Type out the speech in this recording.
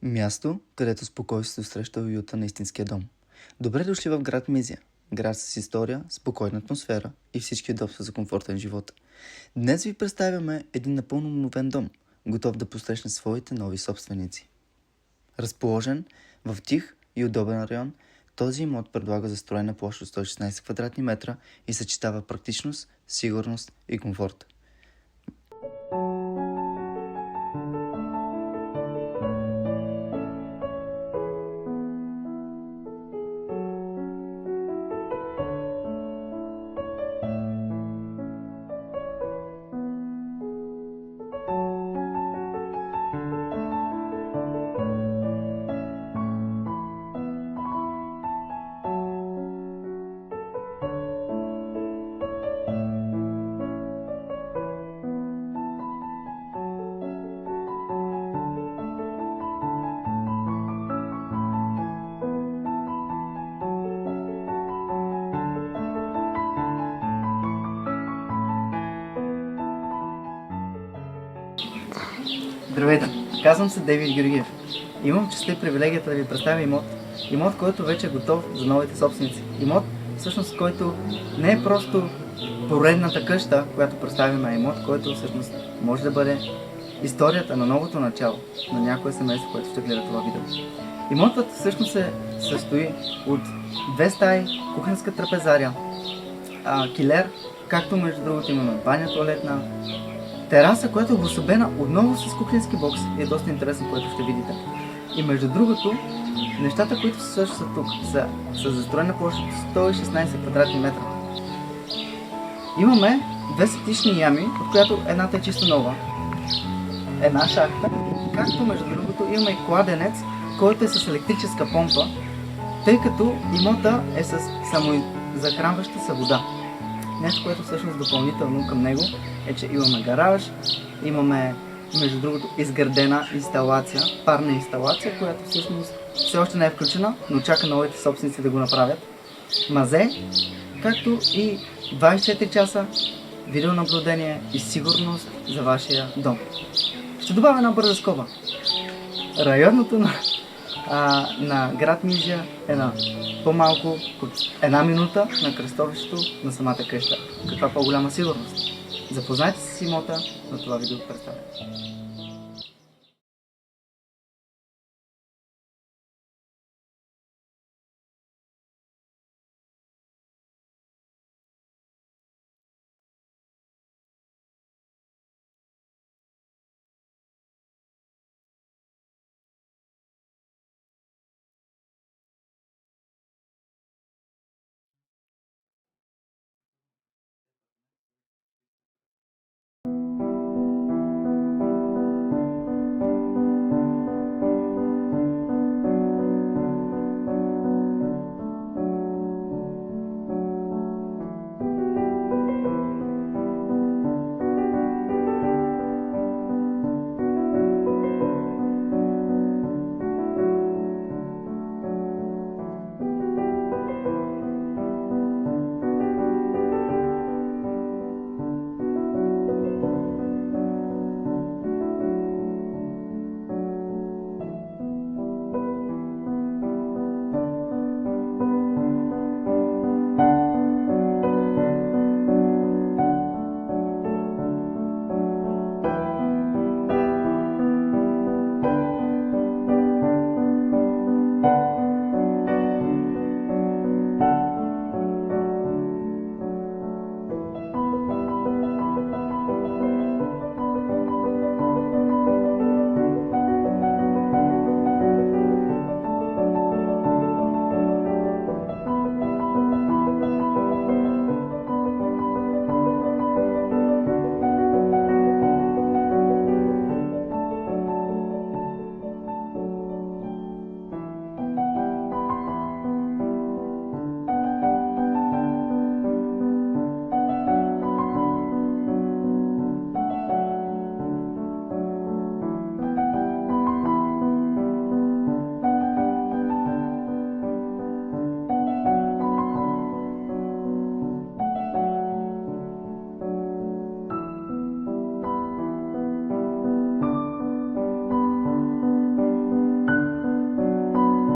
Място, където спокойствието среща уюта на истинския дом. Добре дошли в град Мизия. Град с история, спокойна атмосфера и всички удобства за комфортен живот. Днес ви представяме един напълно обновен дом, готов да посрещне своите нови собственици. Разположен в тих и удобен район, този имот предлага застроена площ от 116 квадратни метра и съчетава практичност, сигурност и комфорт. Здравейте, казвам се Дейвид Георгиев. Имам честта и привилегията да ви представя имот, който вече е готов за новите собственици. Имот, всъщност, който не е просто поредната къща, която представяме, имот, който всъщност може да бъде историята на новото начало на някое семейство, което ще гледа това видео. Имотът всъщност се състои от 2 стаи, кухненска трапезария, килер, както между другото имаме баня, туалетна, тераса, която е обособена отново с кухненски бокс и е доста интересно, което ще видите. И между другото, нещата, които също са тук, са застроена площ от 116 квадратни метра. Имаме 2 септични ями, от която едната е чисто нова. Една шахта, както между другото имаме и кладенец, който е с електрическа помпа, тъй като имота е с самозахранваща се вода. Нещо, което всъщност допълнително към него е, че имаме гараж, имаме между другото изградена инсталация, парна инсталация, която всъщност все още не е включена, но чака новите собственици да го направят. Мазе, както и 24 часа видеонаблюдение и сигурност за вашия дом. Ще добавя една бърза скоба. Районното на град Мизия е на по-малко от 1 минута на кръстовището на самата къща. Каква по-голяма сигурност? Запознайте се с имота на това видео представяне.